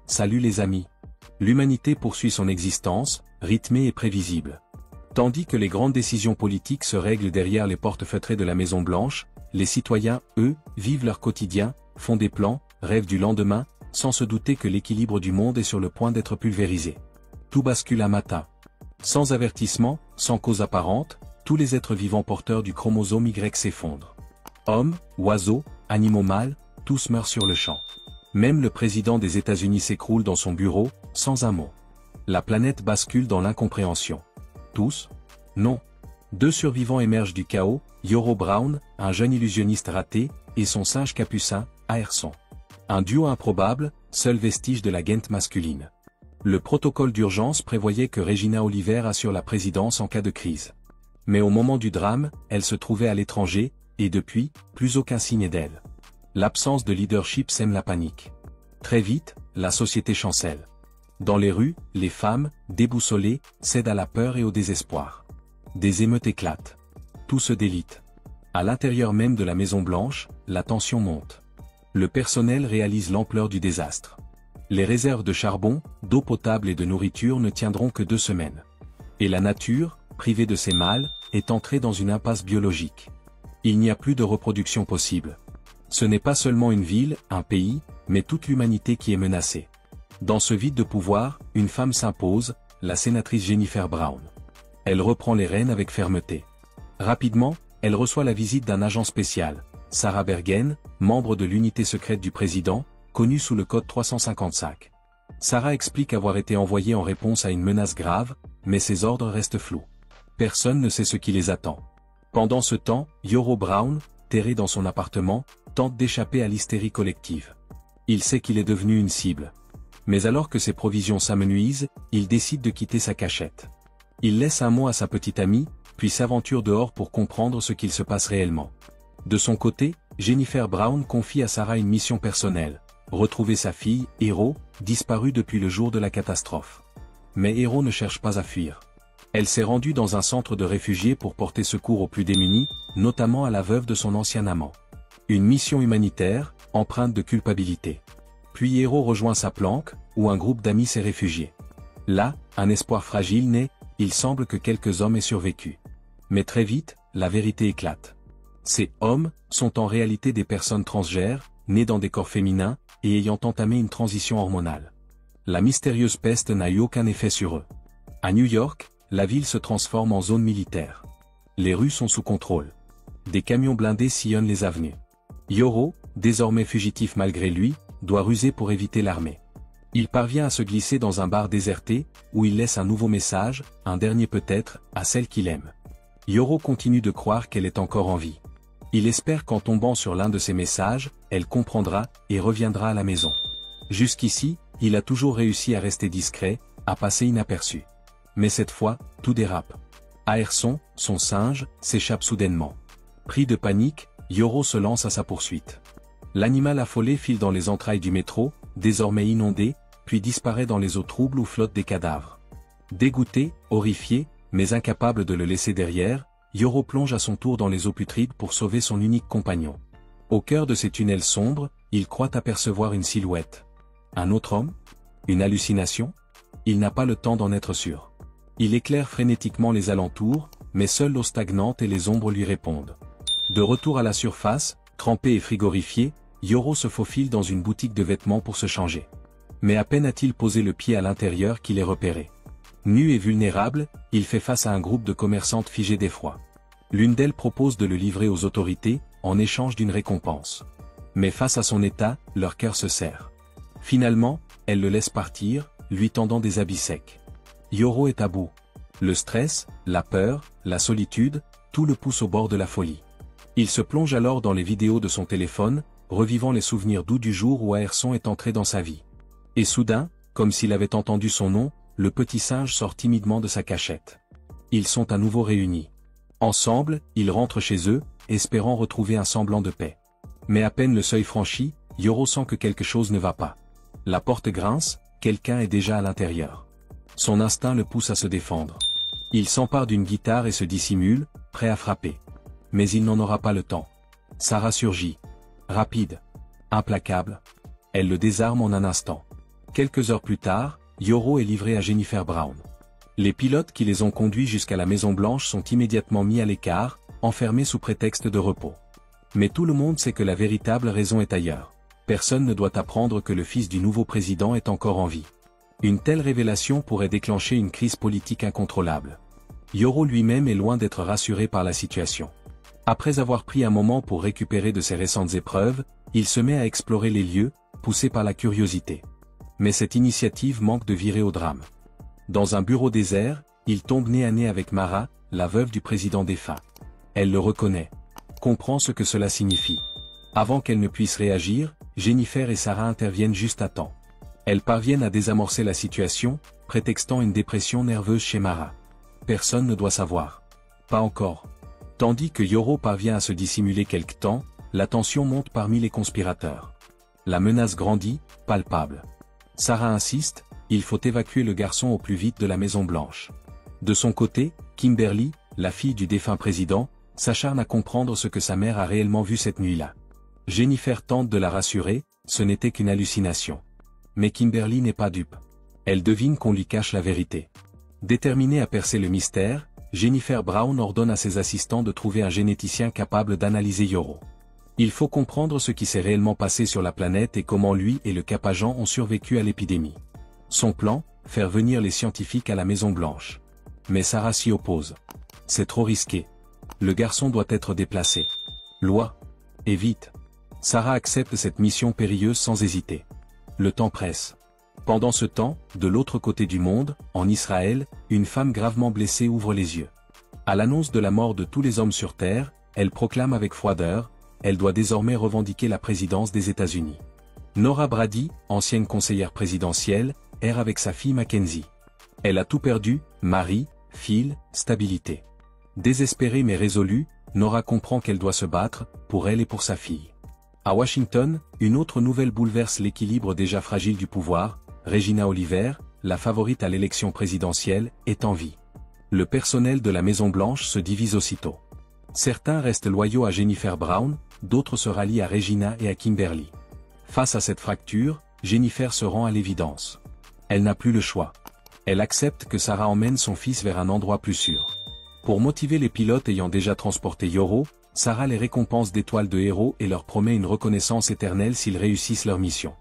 Salut les amis. L'humanité poursuit son existence, rythmée et prévisible. Tandis que les grandes décisions politiques se règlent derrière les portes feutrées de la Maison Blanche, les citoyens, eux, vivent leur quotidien, font des plans, rêvent du lendemain, sans se douter que l'équilibre du monde est sur le point d'être pulvérisé. Tout bascule un matin. Sans avertissement, sans cause apparente, tous les êtres vivants porteurs du chromosome Y s'effondrent. Hommes, oiseaux, animaux mâles, tous meurent sur le champ. Même le président des États-Unis s'écroule dans son bureau, sans un mot. La planète bascule dans l'incompréhension. Tous? Non. 2 survivants émergent du chaos, Yoro Brown, un jeune illusionniste raté, et son singe capucin, Aerson. Un duo improbable, seul vestige de la gente masculine. Le protocole d'urgence prévoyait que Regina Oliver assure la présidence en cas de crise. Mais au moment du drame, elle se trouvait à l'étranger, et depuis, plus aucun signe d'elle. L'absence de leadership sème la panique. Très vite, la société chancelle. Dans les rues, les femmes, déboussolées, cèdent à la peur et au désespoir. Des émeutes éclatent. Tout se délite. À l'intérieur même de la Maison Blanche, la tension monte. Le personnel réalise l'ampleur du désastre. Les réserves de charbon, d'eau potable et de nourriture ne tiendront que 2 semaines. Et la nature, privée de ses mâles, est entrée dans une impasse biologique. Il n'y a plus de reproduction possible. Ce n'est pas seulement une ville, un pays, mais toute l'humanité qui est menacée. Dans ce vide de pouvoir, une femme s'impose, la sénatrice Jennifer Brown. Elle reprend les rênes avec fermeté. Rapidement, elle reçoit la visite d'un agent spécial, Sarah Bergen, membre de l'unité secrète du président, connue sous le code 355. Sarah explique avoir été envoyée en réponse à une menace grave, mais ses ordres restent flous. Personne ne sait ce qui les attend. Pendant ce temps, Yoro Brown, terré dans son appartement, tente d'échapper à l'hystérie collective. Il sait qu'il est devenu une cible. Mais alors que ses provisions s'amenuisent, il décide de quitter sa cachette. Il laisse un mot à sa petite amie, puis s'aventure dehors pour comprendre ce qu'il se passe réellement. De son côté, Jennifer Brown confie à Sarah une mission personnelle, retrouver sa fille, Hero, disparue depuis le jour de la catastrophe. Mais Hero ne cherche pas à fuir. Elle s'est rendue dans un centre de réfugiés pour porter secours aux plus démunis, notamment à la veuve de son ancien amant. Une mission humanitaire, empreinte de culpabilité. Puis Hero rejoint sa planque, où un groupe d'amis s'est réfugié. Là, un espoir fragile naît, il semble que quelques hommes aient survécu. Mais très vite, la vérité éclate. Ces hommes sont en réalité des personnes transgères, nées dans des corps féminins, et ayant entamé une transition hormonale. La mystérieuse peste n'a eu aucun effet sur eux. À New York, la ville se transforme en zone militaire. Les rues sont sous contrôle. Des camions blindés sillonnent les avenues. Yoro, désormais fugitif malgré lui, doit ruser pour éviter l'armée. Il parvient à se glisser dans un bar déserté, où il laisse un nouveau message, un dernier peut-être, à celle qu'il aime. Yoro continue de croire qu'elle est encore en vie. Il espère qu'en tombant sur l'un de ces messages, elle comprendra, et reviendra à la maison. Jusqu'ici, il a toujours réussi à rester discret, à passer inaperçu. Mais cette fois, tout dérape. Aerson, son singe, s'échappe soudainement. Pris de panique, Yoro se lance à sa poursuite. L'animal affolé file dans les entrailles du métro, désormais inondé, puis disparaît dans les eaux troubles où flottent des cadavres. Dégoûté, horrifié, mais incapable de le laisser derrière, Yoro plonge à son tour dans les eaux putrides pour sauver son unique compagnon. Au cœur de ces tunnels sombres, il croit apercevoir une silhouette. Un autre homme? Une hallucination? Il n'a pas le temps d'en être sûr. Il éclaire frénétiquement les alentours, mais seule l'eau stagnante et les ombres lui répondent. De retour à la surface, trempé et frigorifié, Yoro se faufile dans une boutique de vêtements pour se changer. Mais à peine a-t-il posé le pied à l'intérieur qu'il est repéré. Nu et vulnérable, il fait face à un groupe de commerçantes figées d'effroi. L'une d'elles propose de le livrer aux autorités, en échange d'une récompense. Mais face à son état, leur cœur se serre. Finalement, elle le laisse partir, lui tendant des habits secs. Yoro est à bout. Le stress, la peur, la solitude, tout le pousse au bord de la folie. Il se plonge alors dans les vidéos de son téléphone, revivant les souvenirs doux du jour où Aerson est entré dans sa vie. Et soudain, comme s'il avait entendu son nom, le petit singe sort timidement de sa cachette. Ils sont à nouveau réunis. Ensemble, ils rentrent chez eux, espérant retrouver un semblant de paix. Mais à peine le seuil franchi, Yoro sent que quelque chose ne va pas. La porte grince, quelqu'un est déjà à l'intérieur. Son instinct le pousse à se défendre. Il s'empare d'une guitare et se dissimule, prêt à frapper. Mais il n'en aura pas le temps. Sarah surgit. Rapide. Implacable. Elle le désarme en un instant. Quelques heures plus tard, Yoro est livré à Jennifer Brown. Les pilotes qui les ont conduits jusqu'à la Maison Blanche sont immédiatement mis à l'écart, enfermés sous prétexte de repos. Mais tout le monde sait que la véritable raison est ailleurs. Personne ne doit apprendre que le fils du nouveau président est encore en vie. Une telle révélation pourrait déclencher une crise politique incontrôlable. Yoro lui-même est loin d'être rassuré par la situation. Après avoir pris un moment pour récupérer de ses récentes épreuves, il se met à explorer les lieux, poussé par la curiosité. Mais cette initiative manque de virer au drame. Dans un bureau désert, il tombe nez à nez avec Mara, la veuve du président défunt. Elle le reconnaît, comprend ce que cela signifie. Avant qu'elle ne puisse réagir, Jennifer et Sarah interviennent juste à temps. Elles parviennent à désamorcer la situation, prétextant une dépression nerveuse chez Mara. Personne ne doit savoir. Pas encore. Tandis que Yoro parvient à se dissimuler quelque temps, la tension monte parmi les conspirateurs. La menace grandit, palpable. Sarah insiste, il faut évacuer le garçon au plus vite de la Maison Blanche. De son côté, Kimberly, la fille du défunt président, s'acharne à comprendre ce que sa mère a réellement vu cette nuit-là. Jennifer tente de la rassurer, ce n'était qu'une hallucination. Mais Kimberly n'est pas dupe. Elle devine qu'on lui cache la vérité. Déterminée à percer le mystère, Jennifer Brown ordonne à ses assistants de trouver un généticien capable d'analyser Yoro. Il faut comprendre ce qui s'est réellement passé sur la planète et comment lui et le Cap-Agent ont survécu à l'épidémie. Son plan, faire venir les scientifiques à la Maison Blanche. Mais Sarah s'y oppose. C'est trop risqué. Le garçon doit être déplacé. Loi. Et vite. Sarah accepte cette mission périlleuse sans hésiter. Le temps presse. Pendant ce temps, de l'autre côté du monde, en Israël, une femme gravement blessée ouvre les yeux. À l'annonce de la mort de tous les hommes sur Terre, elle proclame avec froideur, elle doit désormais revendiquer la présidence des États-Unis. Nora Brady, ancienne conseillère présidentielle, erre avec sa fille Mackenzie. Elle a tout perdu, mari, fille, stabilité. Désespérée mais résolue, Nora comprend qu'elle doit se battre, pour elle et pour sa fille. À Washington, une autre nouvelle bouleverse l'équilibre déjà fragile du pouvoir. Regina Oliver, la favorite à l'élection présidentielle, est en vie. Le personnel de la Maison Blanche se divise aussitôt. Certains restent loyaux à Jennifer Brown, d'autres se rallient à Regina et à Kimberly. Face à cette fracture, Jennifer se rend à l'évidence. Elle n'a plus le choix. Elle accepte que Sarah emmène son fils vers un endroit plus sûr. Pour motiver les pilotes ayant déjà transporté Yoro, Sarah les récompense d'étoiles de héros et leur promet une reconnaissance éternelle s'ils réussissent leur mission.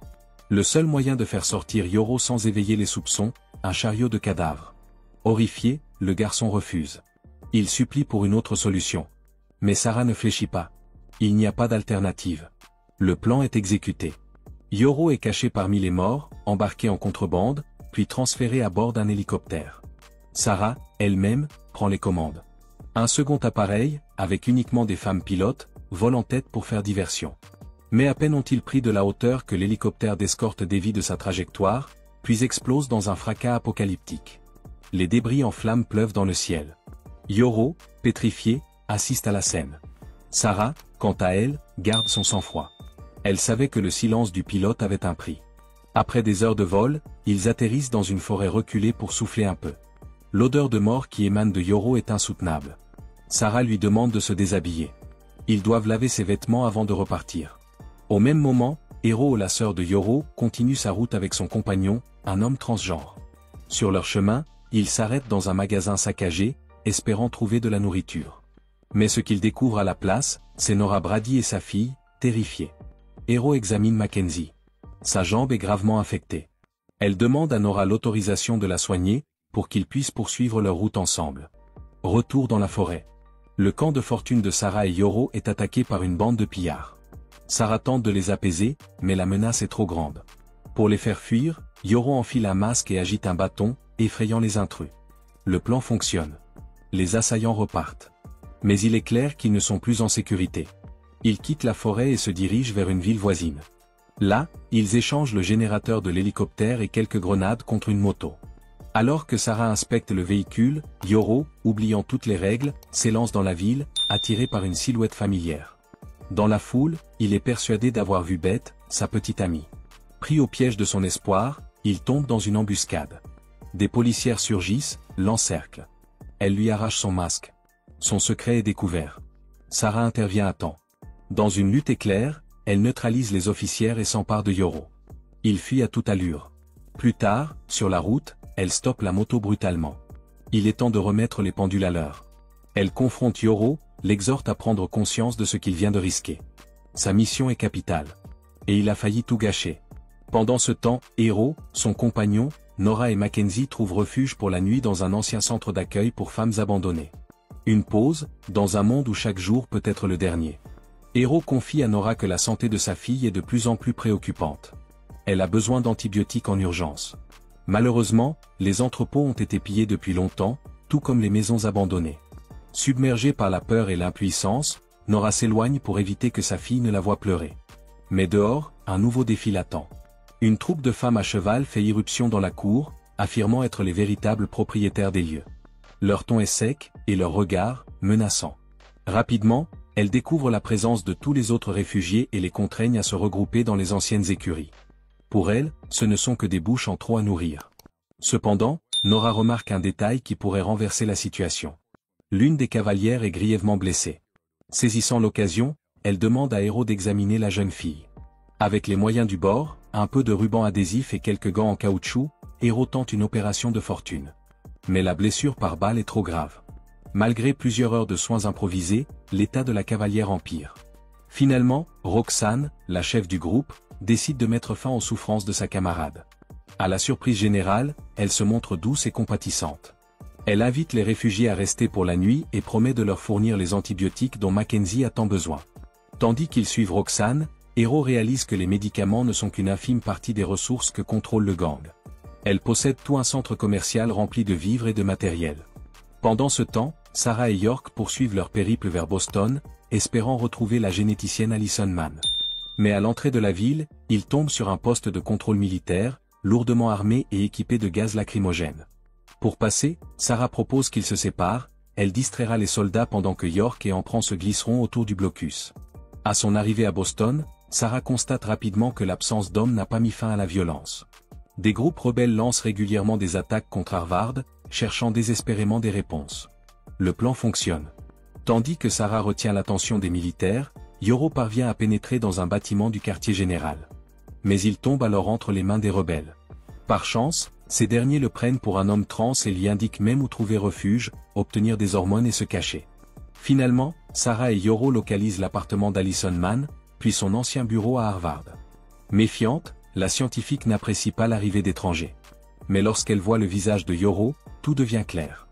Le seul moyen de faire sortir Yoro sans éveiller les soupçons, un chariot de cadavres. Horrifié, le garçon refuse. Il supplie pour une autre solution. Mais Sarah ne fléchit pas. Il n'y a pas d'alternative. Le plan est exécuté. Yoro est caché parmi les morts, embarqué en contrebande, puis transféré à bord d'un hélicoptère. Sarah, elle-même, prend les commandes. Un second appareil, avec uniquement des femmes pilotes, vole en tête pour faire diversion. Mais à peine ont-ils pris de la hauteur que l'hélicoptère d'escorte dévie de sa trajectoire, puis explose dans un fracas apocalyptique. Les débris en flammes pleuvent dans le ciel. Yoro, pétrifié, assiste à la scène. Sarah, quant à elle, garde son sang-froid. Elle savait que le silence du pilote avait un prix. Après des heures de vol, ils atterrissent dans une forêt reculée pour souffler un peu. L'odeur de mort qui émane de Yoro est insoutenable. Sarah lui demande de se déshabiller. Ils doivent laver ses vêtements avant de repartir. Au même moment, Hero, la sœur de Yoro, continue sa route avec son compagnon, un homme transgenre. Sur leur chemin, ils s'arrêtent dans un magasin saccagé, espérant trouver de la nourriture. Mais ce qu'ils découvrent à la place, c'est Nora Brady et sa fille, terrifiées. Hero examine Mackenzie. Sa jambe est gravement infectée. Elle demande à Nora l'autorisation de la soigner, pour qu'ils puissent poursuivre leur route ensemble. Retour dans la forêt. Le camp de fortune de Sarah et Yoro est attaqué par une bande de pillards. Sarah tente de les apaiser, mais la menace est trop grande. Pour les faire fuir, Yoro enfile un masque et agite un bâton, effrayant les intrus. Le plan fonctionne. Les assaillants repartent. Mais il est clair qu'ils ne sont plus en sécurité. Ils quittent la forêt et se dirigent vers une ville voisine. Là, ils échangent le générateur de l'hélicoptère et quelques grenades contre une moto. Alors que Sarah inspecte le véhicule, Yoro, oubliant toutes les règles, s'élance dans la ville, attiré par une silhouette familière. Dans la foule, il est persuadé d'avoir vu Beth, sa petite amie. Pris au piège de son espoir, il tombe dans une embuscade. Des policières surgissent, l'encerclent. Elle lui arrache son masque. Son secret est découvert. Sarah intervient à temps. Dans une lutte éclair, elle neutralise les officières et s'empare de Yoro. Il fuit à toute allure. Plus tard, sur la route, elle stoppe la moto brutalement. Il est temps de remettre les pendules à l'heure. Elle confronte Yoro, l'exhorte à prendre conscience de ce qu'il vient de risquer. Sa mission est capitale. Et il a failli tout gâcher. Pendant ce temps, Hero, son compagnon, Nora et Mackenzie trouvent refuge pour la nuit dans un ancien centre d'accueil pour femmes abandonnées. Une pause, dans un monde où chaque jour peut être le dernier. Hero confie à Nora que la santé de sa fille est de plus en plus préoccupante. Elle a besoin d'antibiotiques en urgence. Malheureusement, les entrepôts ont été pillés depuis longtemps, tout comme les maisons abandonnées. Submergée par la peur et l'impuissance, Nora s'éloigne pour éviter que sa fille ne la voie pleurer. Mais dehors, un nouveau défi l'attend. Une troupe de femmes à cheval fait irruption dans la cour, affirmant être les véritables propriétaires des lieux. Leur ton est sec, et leur regard, menaçant. Rapidement, elles découvrent la présence de tous les autres réfugiés et les contraignent à se regrouper dans les anciennes écuries. Pour elles, ce ne sont que des bouches en trop à nourrir. Cependant, Nora remarque un détail qui pourrait renverser la situation. L'une des cavalières est grièvement blessée. Saisissant l'occasion, elle demande à Hero d'examiner la jeune fille. Avec les moyens du bord, un peu de ruban adhésif et quelques gants en caoutchouc, Hero tente une opération de fortune. Mais la blessure par balle est trop grave. Malgré plusieurs heures de soins improvisés, l'état de la cavalière empire. Finalement, Roxane, la chef du groupe, décide de mettre fin aux souffrances de sa camarade. À la surprise générale, elle se montre douce et compatissante. Elle invite les réfugiés à rester pour la nuit et promet de leur fournir les antibiotiques dont Mackenzie a tant besoin. Tandis qu'ils suivent Roxane, Hero réalise que les médicaments ne sont qu'une infime partie des ressources que contrôle le gang. Elle possède tout un centre commercial rempli de vivres et de matériel. Pendant ce temps, Sarah et York poursuivent leur périple vers Boston, espérant retrouver la généticienne Allison Mann. Mais à l'entrée de la ville, ils tombent sur un poste de contrôle militaire, lourdement armé et équipé de gaz lacrymogène. Pour passer, Sarah propose qu'ils se séparent, elle distraira les soldats pendant que York et Empran se glisseront autour du blocus. À son arrivée à Boston, Sarah constate rapidement que l'absence d'hommes n'a pas mis fin à la violence. Des groupes rebelles lancent régulièrement des attaques contre Harvard, cherchant désespérément des réponses. Le plan fonctionne. Tandis que Sarah retient l'attention des militaires, Yoro parvient à pénétrer dans un bâtiment du quartier général. Mais il tombe alors entre les mains des rebelles. Par chance, ces derniers le prennent pour un homme trans et lui indiquent même où trouver refuge, obtenir des hormones et se cacher. Finalement, Sarah et Yoro localisent l'appartement d'Allison Mann, puis son ancien bureau à Harvard. Méfiante, la scientifique n'apprécie pas l'arrivée d'étrangers. Mais lorsqu'elle voit le visage de Yoro, tout devient clair.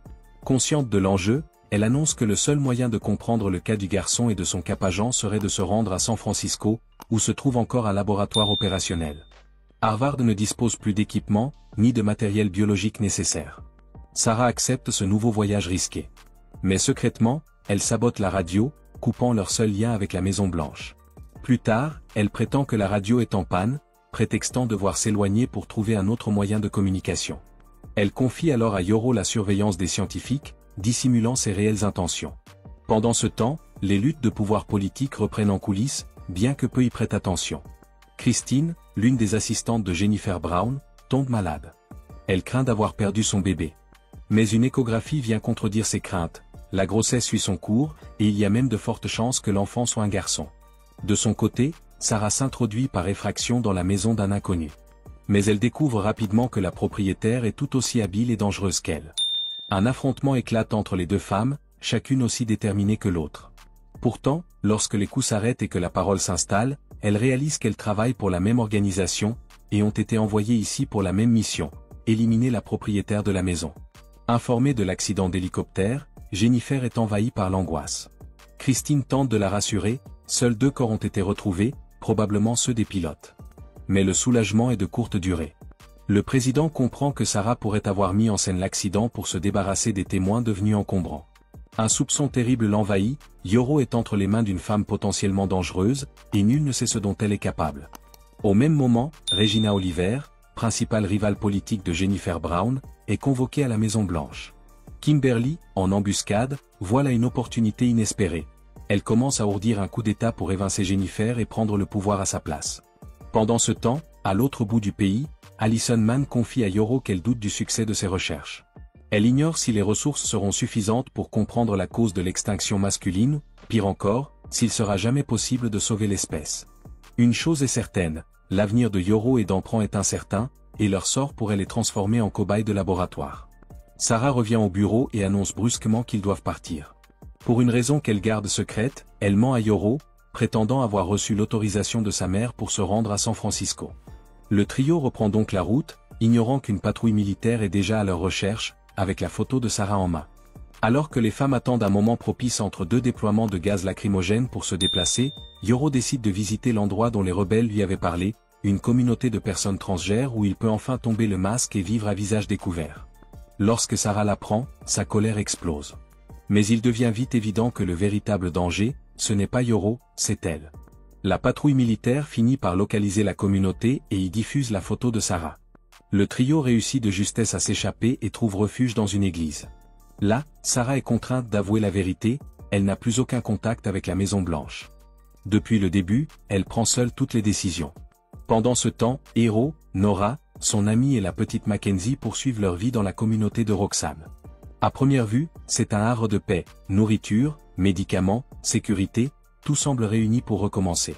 Consciente de l'enjeu, elle annonce que le seul moyen de comprendre le cas du garçon et de son cap-agent serait de se rendre à San Francisco, où se trouve encore un laboratoire opérationnel. Harvard ne dispose plus d'équipement, ni de matériel biologique nécessaire. Sarah accepte ce nouveau voyage risqué. Mais secrètement, elle sabote la radio, coupant leur seul lien avec la Maison Blanche. Plus tard, elle prétend que la radio est en panne, prétextant devoir s'éloigner pour trouver un autre moyen de communication. Elle confie alors à Yoro la surveillance des scientifiques, dissimulant ses réelles intentions. Pendant ce temps, les luttes de pouvoir politique reprennent en coulisses, bien que peu y prêtent attention. Christine, l'une des assistantes de Jennifer Brown, tombe malade. Elle craint d'avoir perdu son bébé. Mais une échographie vient contredire ses craintes, la grossesse suit son cours, et il y a même de fortes chances que l'enfant soit un garçon. De son côté, Sarah s'introduit par effraction dans la maison d'un inconnu. Mais elle découvre rapidement que la propriétaire est tout aussi habile et dangereuse qu'elle. Un affrontement éclate entre les deux femmes, chacune aussi déterminée que l'autre. Pourtant, lorsque les coups s'arrêtent et que la parole s'installe, elles réalisent qu'elles travaillent pour la même organisation, et ont été envoyées ici pour la même mission, éliminer la propriétaire de la maison. Informée de l'accident d'hélicoptère, Jennifer est envahie par l'angoisse. Christine tente de la rassurer, seuls 2 corps ont été retrouvés, probablement ceux des pilotes. Mais le soulagement est de courte durée. Le président comprend que Sarah pourrait avoir mis en scène l'accident pour se débarrasser des témoins devenus encombrants. Un soupçon terrible l'envahit, Yoro est entre les mains d'une femme potentiellement dangereuse, et nul ne sait ce dont elle est capable. Au même moment, Regina Oliver, principale rivale politique de Jennifer Brown, est convoquée à la Maison Blanche. Kimberly, en embuscade, voit là une opportunité inespérée. Elle commence à ourdir un coup d'État pour évincer Jennifer et prendre le pouvoir à sa place. Pendant ce temps, à l'autre bout du pays, Allison Mann confie à Yoro qu'elle doute du succès de ses recherches. Elle ignore si les ressources seront suffisantes pour comprendre la cause de l'extinction masculine, pire encore, s'il sera jamais possible de sauver l'espèce. Une chose est certaine, l'avenir de Yoro et d'Empran est incertain, et leur sort pourrait les transformer en cobayes de laboratoire. Sarah revient au bureau et annonce brusquement qu'ils doivent partir. Pour une raison qu'elle garde secrète, elle ment à Yoro, prétendant avoir reçu l'autorisation de sa mère pour se rendre à San Francisco. Le trio reprend donc la route, ignorant qu'une patrouille militaire est déjà à leur recherche, avec la photo de Sarah en main. Alors que les femmes attendent un moment propice entre deux déploiements de gaz lacrymogène pour se déplacer, Yoro décide de visiter l'endroit dont les rebelles lui avaient parlé, une communauté de personnes transgères où il peut enfin tomber le masque et vivre à visage découvert. Lorsque Sarah l'apprend, sa colère explose. Mais il devient vite évident que le véritable danger, ce n'est pas Yoro, c'est elle. La patrouille militaire finit par localiser la communauté et y diffuse la photo de Sarah. Le trio réussit de justesse à s'échapper et trouve refuge dans une église. Là, Sarah est contrainte d'avouer la vérité, elle n'a plus aucun contact avec la Maison Blanche. Depuis le début, elle prend seule toutes les décisions. Pendant ce temps, Hero, Nora, son amie et la petite Mackenzie poursuivent leur vie dans la communauté de Roxane. À première vue, c'est un havre de paix, nourriture, médicaments, sécurité, tout semble réuni pour recommencer.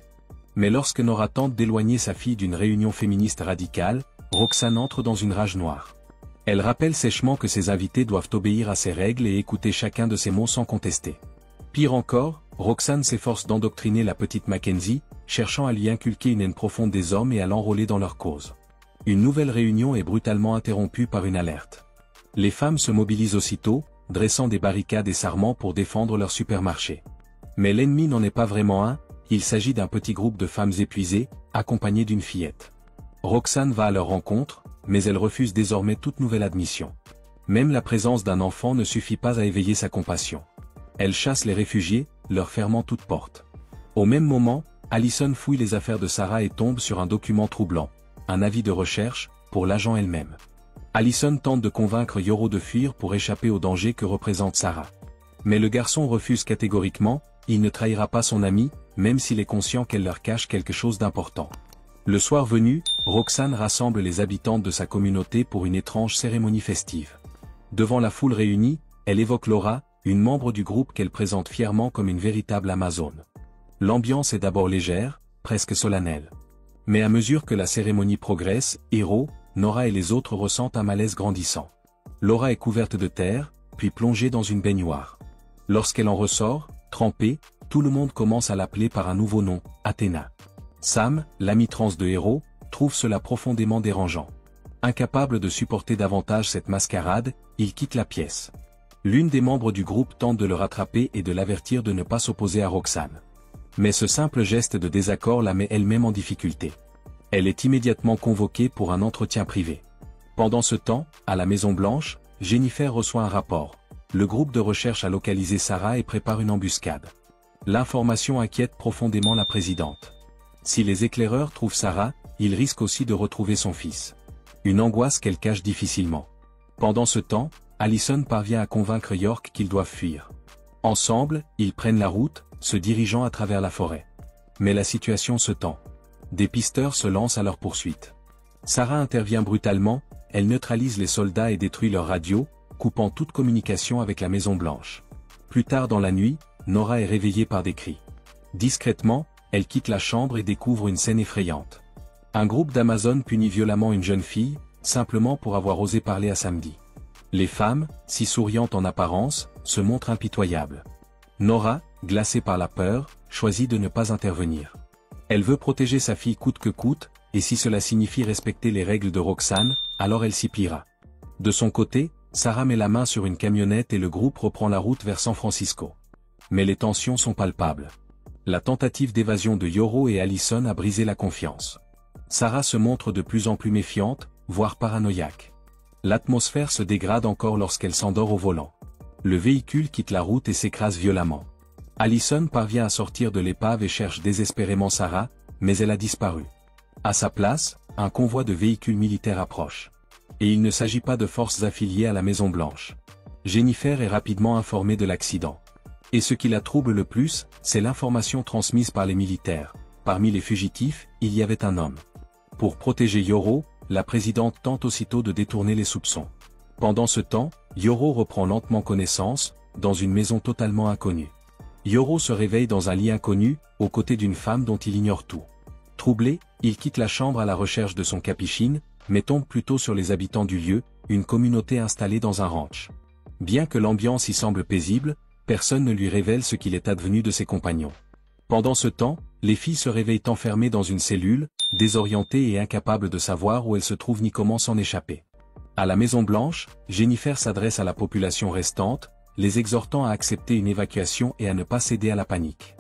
Mais lorsque Nora tente d'éloigner sa fille d'une réunion féministe radicale, Roxane entre dans une rage noire. Elle rappelle sèchement que ses invités doivent obéir à ses règles et écouter chacun de ses mots sans contester. Pire encore, Roxane s'efforce d'endoctriner la petite Mackenzie, cherchant à lui inculquer une haine profonde des hommes et à l'enrôler dans leur cause. Une nouvelle réunion est brutalement interrompue par une alerte. Les femmes se mobilisent aussitôt, dressant des barricades et sarments pour défendre leur supermarché. Mais l'ennemi n'en est pas vraiment un, il s'agit d'un petit groupe de femmes épuisées, accompagnées d'une fillette. Roxane va à leur rencontre, mais elle refuse désormais toute nouvelle admission. Même la présence d'un enfant ne suffit pas à éveiller sa compassion. Elle chasse les réfugiés, leur fermant toute porte. Au même moment, Allison fouille les affaires de Sarah et tombe sur un document troublant, un avis de recherche, pour l'agent elle-même. Allison tente de convaincre Yoro de fuir pour échapper au danger que représente Sarah. Mais le garçon refuse catégoriquement, il ne trahira pas son amie, même s'il est conscient qu'elle leur cache quelque chose d'important. Le soir venu, Roxane rassemble les habitantes de sa communauté pour une étrange cérémonie festive. Devant la foule réunie, elle évoque Laura, une membre du groupe qu'elle présente fièrement comme une véritable Amazone. L'ambiance est d'abord légère, presque solennelle. Mais à mesure que la cérémonie progresse, Hero, Nora et les autres ressentent un malaise grandissant. Laura est couverte de terre, puis plongée dans une baignoire. Lorsqu'elle en ressort, trempée, tout le monde commence à l'appeler par un nouveau nom, Athéna. Sam, l'ami trans de Hero, trouve cela profondément dérangeant. Incapable de supporter davantage cette mascarade, il quitte la pièce. L'une des membres du groupe tente de le rattraper et de l'avertir de ne pas s'opposer à Roxane. Mais ce simple geste de désaccord la met elle-même en difficulté. Elle est immédiatement convoquée pour un entretien privé. Pendant ce temps, à la Maison Blanche, Jennifer reçoit un rapport. Le groupe de recherche a localisé Sarah et prépare une embuscade. L'information inquiète profondément la présidente. Si les éclaireurs trouvent Sarah, ils risquent aussi de retrouver son fils. Une angoisse qu'elle cache difficilement. Pendant ce temps, Allison parvient à convaincre York qu'ils doivent fuir. Ensemble, ils prennent la route, se dirigeant à travers la forêt. Mais la situation se tend. Des pisteurs se lancent à leur poursuite. Sarah intervient brutalement, elle neutralise les soldats et détruit leur radio, coupant toute communication avec la Maison Blanche. Plus tard dans la nuit, Nora est réveillée par des cris. Discrètement, elle quitte la chambre et découvre une scène effrayante. Un groupe d'Amazones punit violemment une jeune fille, simplement pour avoir osé parler à Samedi. Les femmes, si souriantes en apparence, se montrent impitoyables. Nora, glacée par la peur, choisit de ne pas intervenir. Elle veut protéger sa fille coûte que coûte, et si cela signifie respecter les règles de Roxane, alors elle s'y pliera. De son côté, Sarah met la main sur une camionnette et le groupe reprend la route vers San Francisco. Mais les tensions sont palpables. La tentative d'évasion de Yoro et Allison a brisé la confiance. Sarah se montre de plus en plus méfiante, voire paranoïaque. L'atmosphère se dégrade encore lorsqu'elle s'endort au volant. Le véhicule quitte la route et s'écrase violemment. Allison parvient à sortir de l'épave et cherche désespérément Sarah, mais elle a disparu. À sa place, un convoi de véhicules militaires approche. Et il ne s'agit pas de forces affiliées à la Maison Blanche. Jennifer est rapidement informée de l'accident. Et ce qui la trouble le plus, c'est l'information transmise par les militaires. Parmi les fugitifs, il y avait un homme. Pour protéger Yoro, la présidente tente aussitôt de détourner les soupçons. Pendant ce temps, Yoro reprend lentement connaissance, dans une maison totalement inconnue. Yoro se réveille dans un lit inconnu, aux côtés d'une femme dont il ignore tout. Troublé, il quitte la chambre à la recherche de son capuchine, mais tombe plutôt sur les habitants du lieu, une communauté installée dans un ranch. Bien que l'ambiance y semble paisible, personne ne lui révèle ce qu'il est advenu de ses compagnons. Pendant ce temps, les filles se réveillent enfermées dans une cellule, désorientées et incapables de savoir où elles se trouvent ni comment s'en échapper. À la Maison Blanche, Jennifer s'adresse à la population restante, les exhortant à accepter une évacuation et à ne pas céder à la panique.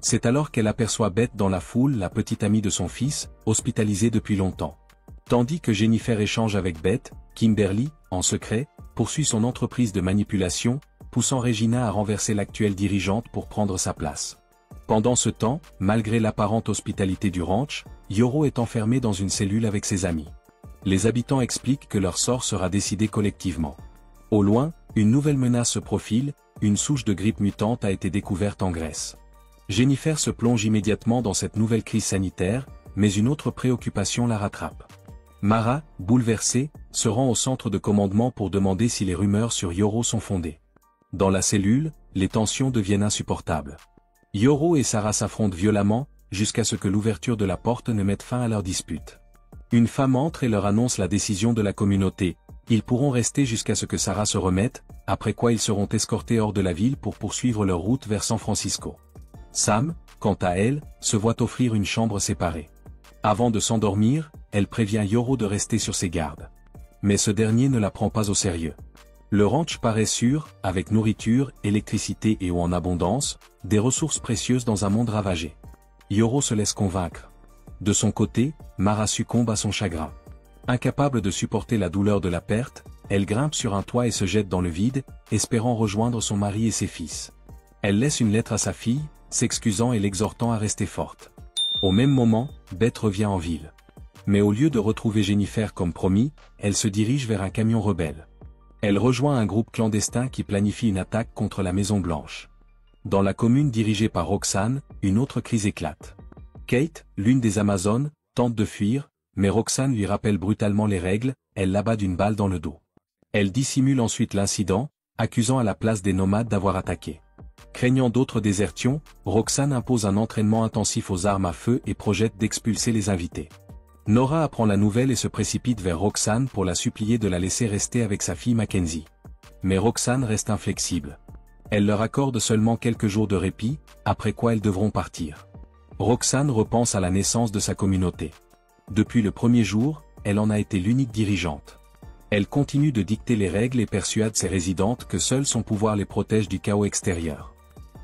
C'est alors qu'elle aperçoit Beth dans la foule, la petite amie de son fils, hospitalisée depuis longtemps. Tandis que Jennifer échange avec Beth, Kimberly, en secret, poursuit son entreprise de manipulation, poussant Regina à renverser l'actuelle dirigeante pour prendre sa place. Pendant ce temps, malgré l'apparente hospitalité du ranch, Yoro est enfermé dans une cellule avec ses amis. Les habitants expliquent que leur sort sera décidé collectivement. Au loin, une nouvelle menace se profile, une souche de grippe mutante a été découverte en Grèce. Jennifer se plonge immédiatement dans cette nouvelle crise sanitaire, mais une autre préoccupation la rattrape. Mara, bouleversée, se rend au centre de commandement pour demander si les rumeurs sur Yoro sont fondées. Dans la cellule, les tensions deviennent insupportables. Yoro et Sarah s'affrontent violemment, jusqu'à ce que l'ouverture de la porte ne mette fin à leur dispute. Une femme entre et leur annonce la décision de la communauté. Ils pourront rester jusqu'à ce que Sarah se remette, après quoi ils seront escortés hors de la ville pour poursuivre leur route vers San Francisco. Sam, quant à elle, se voit offrir une chambre séparée. Avant de s'endormir, elle prévient Yoro de rester sur ses gardes. Mais ce dernier ne la prend pas au sérieux. Le ranch paraît sûr, avec nourriture, électricité et eau en abondance, des ressources précieuses dans un monde ravagé. Yoro se laisse convaincre. De son côté, Mara succombe à son chagrin. Incapable de supporter la douleur de la perte, elle grimpe sur un toit et se jette dans le vide, espérant rejoindre son mari et ses fils. Elle laisse une lettre à sa fille, s'excusant et l'exhortant à rester forte. Au même moment, Beth revient en ville. Mais au lieu de retrouver Jennifer comme promis, elle se dirige vers un camion rebelle. Elle rejoint un groupe clandestin qui planifie une attaque contre la Maison Blanche. Dans la commune dirigée par Roxanne, une autre crise éclate. Kate, l'une des Amazones, tente de fuir, mais Roxanne lui rappelle brutalement les règles, elle l'abat d'une balle dans le dos. Elle dissimule ensuite l'incident, accusant à la place des nomades d'avoir attaqué. Craignant d'autres désertions, Roxanne impose un entraînement intensif aux armes à feu et projette d'expulser les invités. Nora apprend la nouvelle et se précipite vers Roxanne pour la supplier de la laisser rester avec sa fille Mackenzie. Mais Roxanne reste inflexible. Elle leur accorde seulement quelques jours de répit, après quoi elles devront partir. Roxanne repense à la naissance de sa communauté. Depuis le premier jour, elle en a été l'unique dirigeante. Elle continue de dicter les règles et persuade ses résidentes que seul son pouvoir les protège du chaos extérieur.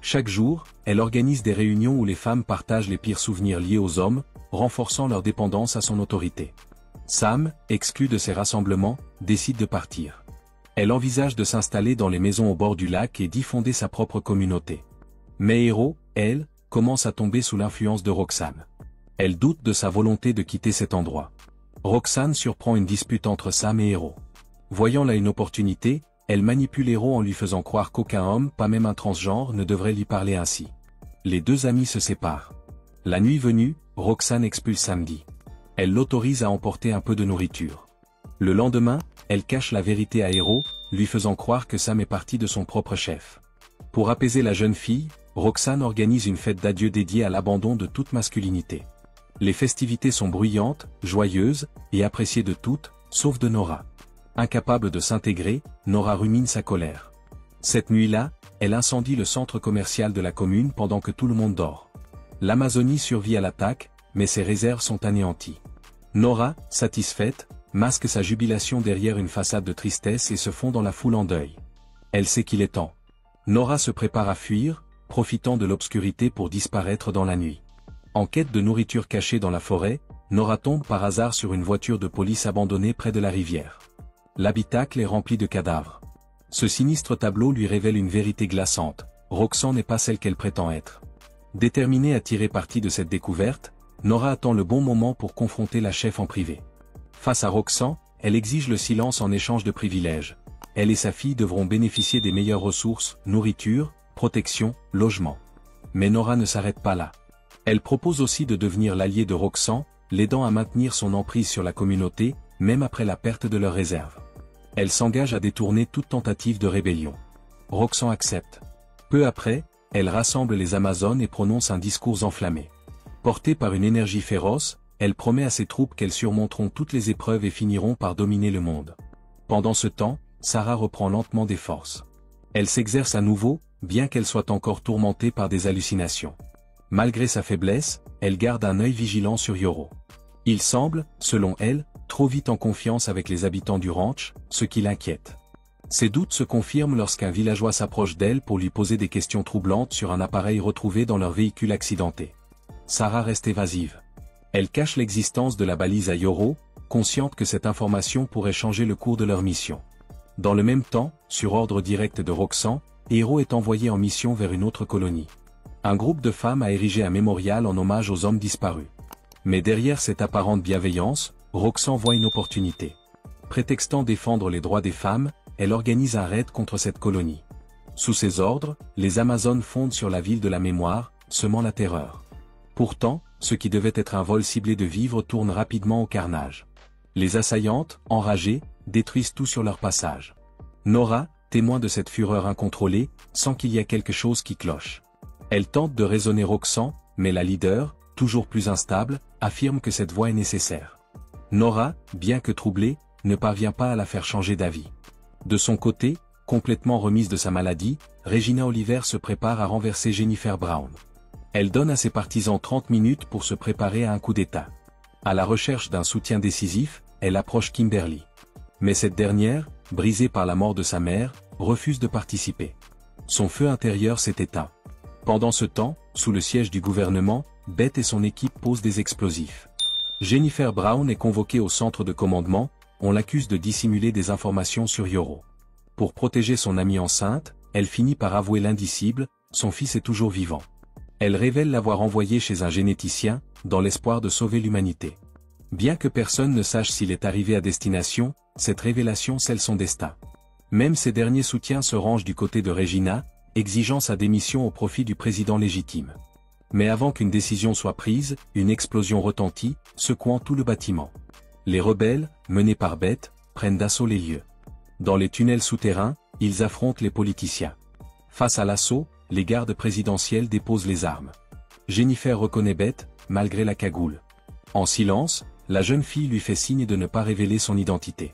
Chaque jour, elle organise des réunions où les femmes partagent les pires souvenirs liés aux hommes, renforçant leur dépendance à son autorité. Sam, exclu de ces rassemblements, décide de partir. Elle envisage de s'installer dans les maisons au bord du lac et d'y fonder sa propre communauté. Mais Hero, elle, commence à tomber sous l'influence de Roxanne. Elle doute de sa volonté de quitter cet endroit. Roxanne surprend une dispute entre Sam et Hero. Voyant là une opportunité, elle manipule Hero en lui faisant croire qu'aucun homme, pas même un transgenre, ne devrait lui parler ainsi. Les deux amis se séparent. La nuit venue, Roxanne expulse Samedi. Elle l'autorise à emporter un peu de nourriture. Le lendemain, elle cache la vérité à Hero, lui faisant croire que Sam est parti de son propre chef. Pour apaiser la jeune fille, Roxanne organise une fête d'adieu dédiée à l'abandon de toute masculinité. Les festivités sont bruyantes, joyeuses, et appréciées de toutes, sauf de Nora. Incapable de s'intégrer, Nora rumine sa colère. Cette nuit-là, elle incendie le centre commercial de la commune pendant que tout le monde dort. L'Amazonie survit à l'attaque, mais ses réserves sont anéanties. Nora, satisfaite, masque sa jubilation derrière une façade de tristesse et se fond dans la foule en deuil. Elle sait qu'il est temps. Nora se prépare à fuir, profitant de l'obscurité pour disparaître dans la nuit. En quête de nourriture cachée dans la forêt, Nora tombe par hasard sur une voiture de police abandonnée près de la rivière. L'habitacle est rempli de cadavres. Ce sinistre tableau lui révèle une vérité glaçante, Roxanne n'est pas celle qu'elle prétend être. Déterminée à tirer parti de cette découverte, Nora attend le bon moment pour confronter la chef en privé. Face à Roxanne, elle exige le silence en échange de privilèges. Elle et sa fille devront bénéficier des meilleures ressources, nourriture, protection, logement. Mais Nora ne s'arrête pas là. Elle propose aussi de devenir l'allié de Roxanne, l'aidant à maintenir son emprise sur la communauté, même après la perte de leurs réserves. Elle s'engage à détourner toute tentative de rébellion. Roxanne accepte. Peu après, elle rassemble les Amazones et prononce un discours enflammé. Portée par une énergie féroce, elle promet à ses troupes qu'elles surmonteront toutes les épreuves et finiront par dominer le monde. Pendant ce temps, Sarah reprend lentement des forces. Elle s'exerce à nouveau, bien qu'elle soit encore tourmentée par des hallucinations. Malgré sa faiblesse, elle garde un œil vigilant sur Yoro. Il semble, selon elle, trop vite en confiance avec les habitants du ranch, ce qui l'inquiète. Ses doutes se confirment lorsqu'un villageois s'approche d'elle pour lui poser des questions troublantes sur un appareil retrouvé dans leur véhicule accidenté. Sarah reste évasive. Elle cache l'existence de la balise à Yoro, consciente que cette information pourrait changer le cours de leur mission. Dans le même temps, sur ordre direct de Roxane, Hero est envoyé en mission vers une autre colonie. Un groupe de femmes a érigé un mémorial en hommage aux hommes disparus. Mais derrière cette apparente bienveillance, Roxane voit une opportunité. Prétextant défendre les droits des femmes, elle organise un raid contre cette colonie. Sous ses ordres, les Amazones fondent sur la ville de la mémoire, semant la terreur. Pourtant, ce qui devait être un vol ciblé de vivres tourne rapidement au carnage. Les assaillantes, enragées, détruisent tout sur leur passage. Nora, témoin de cette fureur incontrôlée, sent qu'il y a quelque chose qui cloche. Elle tente de raisonner Roxane, mais la leader, toujours plus instable, affirme que cette voie est nécessaire. Nora, bien que troublée, ne parvient pas à la faire changer d'avis. De son côté, complètement remise de sa maladie, Regina Oliver se prépare à renverser Jennifer Brown. Elle donne à ses partisans 30 minutes pour se préparer à un coup d'État. À la recherche d'un soutien décisif, elle approche Kimberly. Mais cette dernière, brisée par la mort de sa mère, refuse de participer. Son feu intérieur s'est éteint. Pendant ce temps, sous le siège du gouvernement, Beth et son équipe posent des explosifs. Jennifer Brown est convoquée au centre de commandement, on l'accuse de dissimuler des informations sur Yoro. Pour protéger son amie enceinte, elle finit par avouer l'indicible, son fils est toujours vivant. Elle révèle l'avoir envoyé chez un généticien, dans l'espoir de sauver l'humanité. Bien que personne ne sache s'il est arrivé à destination, cette révélation scelle son destin. Même ses derniers soutiens se rangent du côté de Regina, exigeant sa démission au profit du président légitime. Mais avant qu'une décision soit prise, une explosion retentit, secouant tout le bâtiment. Les rebelles, menés par Beth, prennent d'assaut les lieux. Dans les tunnels souterrains, ils affrontent les politiciens. Face à l'assaut, les gardes présidentiels déposent les armes. Jennifer reconnaît Beth, malgré la cagoule. En silence, la jeune fille lui fait signe de ne pas révéler son identité.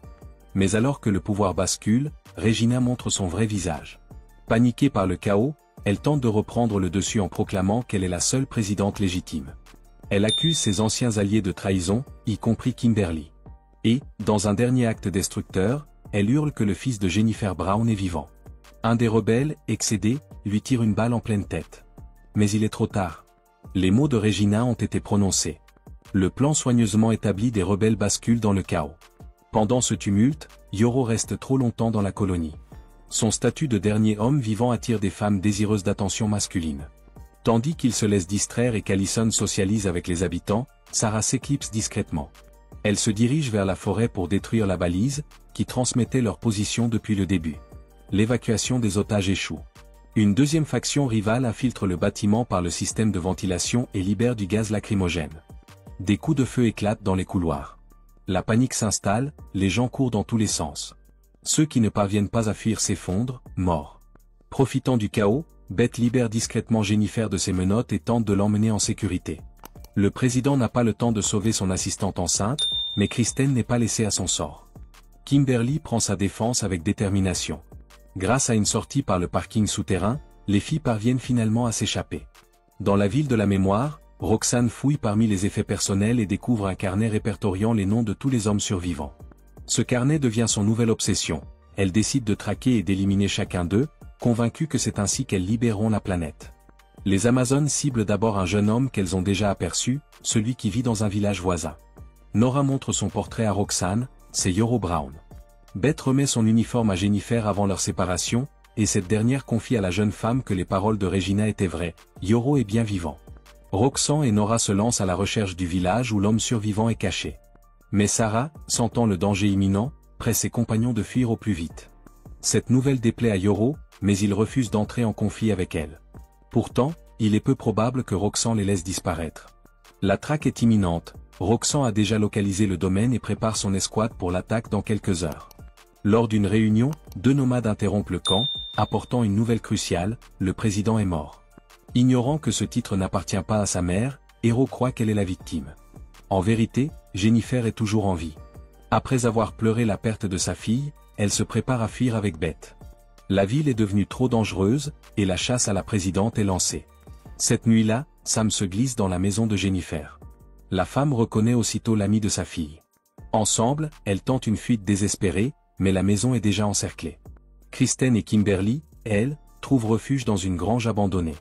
Mais alors que le pouvoir bascule, Regina montre son vrai visage. Paniquée par le chaos, elle tente de reprendre le dessus en proclamant qu'elle est la seule présidente légitime. Elle accuse ses anciens alliés de trahison, y compris Kimberly. Et, dans un dernier acte destructeur, elle hurle que le fils de Jennifer Brown est vivant. Un des rebelles, excédé, lui tire une balle en pleine tête. Mais il est trop tard. Les mots de Regina ont été prononcés. Le plan soigneusement établi des rebelles bascule dans le chaos. Pendant ce tumulte, Yoro reste trop longtemps dans la colonie. Son statut de dernier homme vivant attire des femmes désireuses d'attention masculine. Tandis qu'il se laisse distraire et qu'Allison socialise avec les habitants, Sarah s'éclipse discrètement. Elle se dirige vers la forêt pour détruire la balise, qui transmettait leur position depuis le début. L'évacuation des otages échoue. Une deuxième faction rivale infiltre le bâtiment par le système de ventilation et libère du gaz lacrymogène. Des coups de feu éclatent dans les couloirs. La panique s'installe, les gens courent dans tous les sens. Ceux qui ne parviennent pas à fuir s'effondrent, morts. Profitant du chaos, Beth libère discrètement Jennifer de ses menottes et tente de l'emmener en sécurité. Le président n'a pas le temps de sauver son assistante enceinte, mais Kristen n'est pas laissée à son sort. Kimberly prend sa défense avec détermination. Grâce à une sortie par le parking souterrain, les filles parviennent finalement à s'échapper. Dans la ville de la mémoire, Roxane fouille parmi les effets personnels et découvre un carnet répertoriant les noms de tous les hommes survivants. Ce carnet devient son nouvelle obsession. Elle décide de traquer et d'éliminer chacun d'eux, convaincue que c'est ainsi qu'elles libéreront la planète. Les Amazones ciblent d'abord un jeune homme qu'elles ont déjà aperçu, celui qui vit dans un village voisin. Nora montre son portrait à Roxane, c'est Yoro Brown. Beth remet son uniforme à Jennifer avant leur séparation, et cette dernière confie à la jeune femme que les paroles de Regina étaient vraies, Yoro est bien vivant. Roxane et Nora se lancent à la recherche du village où l'homme survivant est caché. Mais Sarah, sentant le danger imminent, presse ses compagnons de fuir au plus vite. Cette nouvelle déplaît à Yoro, mais il refuse d'entrer en conflit avec elle. Pourtant, il est peu probable que Roxane les laisse disparaître. La traque est imminente, Roxane a déjà localisé le domaine et prépare son escouade pour l'attaque dans quelques heures. Lors d'une réunion, deux nomades interrompent le camp, apportant une nouvelle cruciale, le président est mort. Ignorant que ce titre n'appartient pas à sa mère, Hero croit qu'elle est la victime. En vérité, Jennifer est toujours en vie. Après avoir pleuré la perte de sa fille, elle se prépare à fuir avec Beth. La ville est devenue trop dangereuse, et la chasse à la présidente est lancée. Cette nuit-là, Sam se glisse dans la maison de Jennifer. La femme reconnaît aussitôt l'ami de sa fille. Ensemble, elles tentent une fuite désespérée, mais la maison est déjà encerclée. Kristen et Kimberly, elles, trouvent refuge dans une grange abandonnée.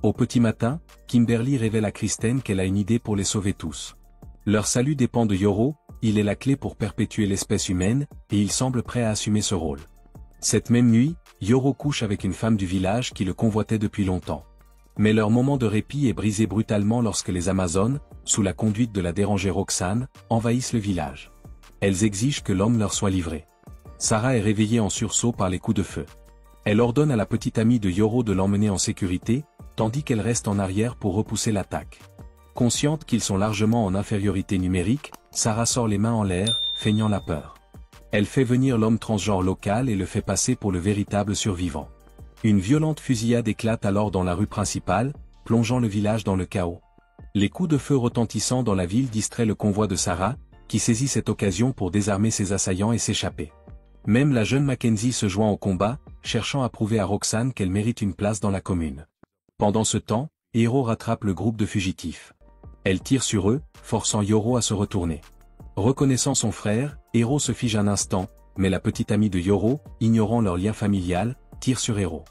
Au petit matin, Kimberly révèle à Kristen qu'elle a une idée pour les sauver tous. Leur salut dépend de Yoro, il est la clé pour perpétuer l'espèce humaine, et il semble prêt à assumer ce rôle. Cette même nuit, Yoro couche avec une femme du village qui le convoitait depuis longtemps. Mais leur moment de répit est brisé brutalement lorsque les Amazones, sous la conduite de la dérangée Roxane, envahissent le village. Elles exigent que l'homme leur soit livré. Sarah est réveillée en sursaut par les coups de feu. Elle ordonne à la petite amie de Yoro de l'emmener en sécurité, tandis qu'elle reste en arrière pour repousser l'attaque. Consciente qu'ils sont largement en infériorité numérique, Sarah sort les mains en l'air, feignant la peur. Elle fait venir l'homme transgenre local et le fait passer pour le véritable survivant. Une violente fusillade éclate alors dans la rue principale, plongeant le village dans le chaos. Les coups de feu retentissant dans la ville distraient le convoi de Sarah, qui saisit cette occasion pour désarmer ses assaillants et s'échapper. Même la jeune Mackenzie se joint au combat, cherchant à prouver à Roxane qu'elle mérite une place dans la commune. Pendant ce temps, Hero rattrape le groupe de fugitifs. Elle tire sur eux, forçant Yoro à se retourner. Reconnaissant son frère, Hero se fige un instant, mais la petite amie de Yoro, ignorant leur lien familial, tire sur Hero.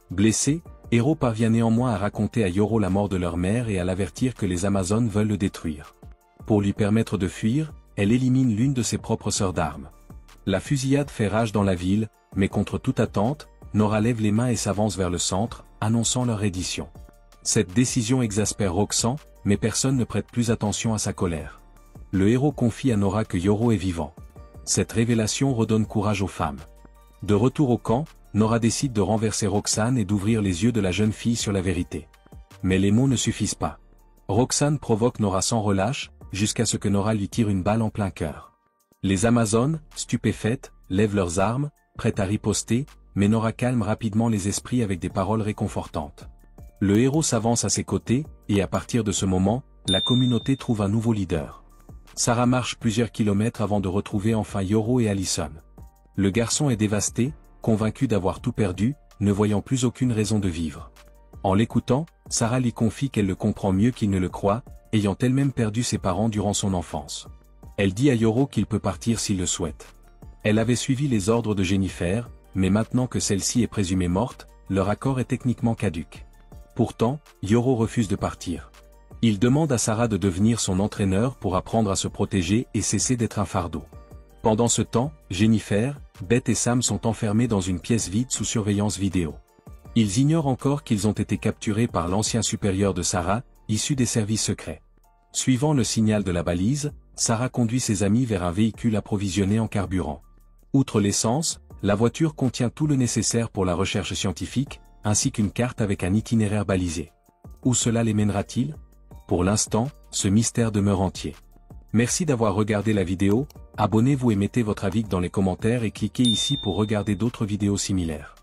Blessé, Hero parvient néanmoins à raconter à Yoro la mort de leur mère et à l'avertir que les Amazones veulent le détruire. Pour lui permettre de fuir, elle élimine l'une de ses propres sœurs d'armes. La fusillade fait rage dans la ville, mais contre toute attente, Nora lève les mains et s'avance vers le centre, annonçant leur reddition. Cette décision exaspère Roxane, mais personne ne prête plus attention à sa colère. Le héros confie à Nora que Yoro est vivant. Cette révélation redonne courage aux femmes. De retour au camp, Nora décide de renverser Roxane et d'ouvrir les yeux de la jeune fille sur la vérité. Mais les mots ne suffisent pas. Roxane provoque Nora sans relâche, jusqu'à ce que Nora lui tire une balle en plein cœur. Les Amazones, stupéfaites, lèvent leurs armes, prêtes à riposter, mais Nora calme rapidement les esprits avec des paroles réconfortantes. Le héros s'avance à ses côtés, et à partir de ce moment, la communauté trouve un nouveau leader. Sarah marche plusieurs kilomètres avant de retrouver enfin Yoro et Allison. Le garçon est dévasté, convaincu d'avoir tout perdu, ne voyant plus aucune raison de vivre. En l'écoutant, Sarah lui confie qu'elle le comprend mieux qu'il ne le croit, ayant elle-même perdu ses parents durant son enfance. Elle dit à Yoro qu'il peut partir s'il le souhaite. Elle avait suivi les ordres de Jennifer, mais maintenant que celle-ci est présumée morte, leur accord est techniquement caduc. Pourtant, Yoro refuse de partir. Il demande à Sarah de devenir son entraîneur pour apprendre à se protéger et cesser d'être un fardeau. Pendant ce temps, Jennifer, Beth et Sam sont enfermés dans une pièce vide sous surveillance vidéo. Ils ignorent encore qu'ils ont été capturés par l'ancien supérieur de Sarah, issu des services secrets. Suivant le signal de la balise, Sarah conduit ses amis vers un véhicule approvisionné en carburant. Outre l'essence, la voiture contient tout le nécessaire pour la recherche scientifique, ainsi qu'une carte avec un itinéraire balisé. Où cela les mènera-t-il? Pour l'instant, ce mystère demeure entier. Merci d'avoir regardé la vidéo, abonnez-vous et mettez votre avis dans les commentaires et cliquez ici pour regarder d'autres vidéos similaires.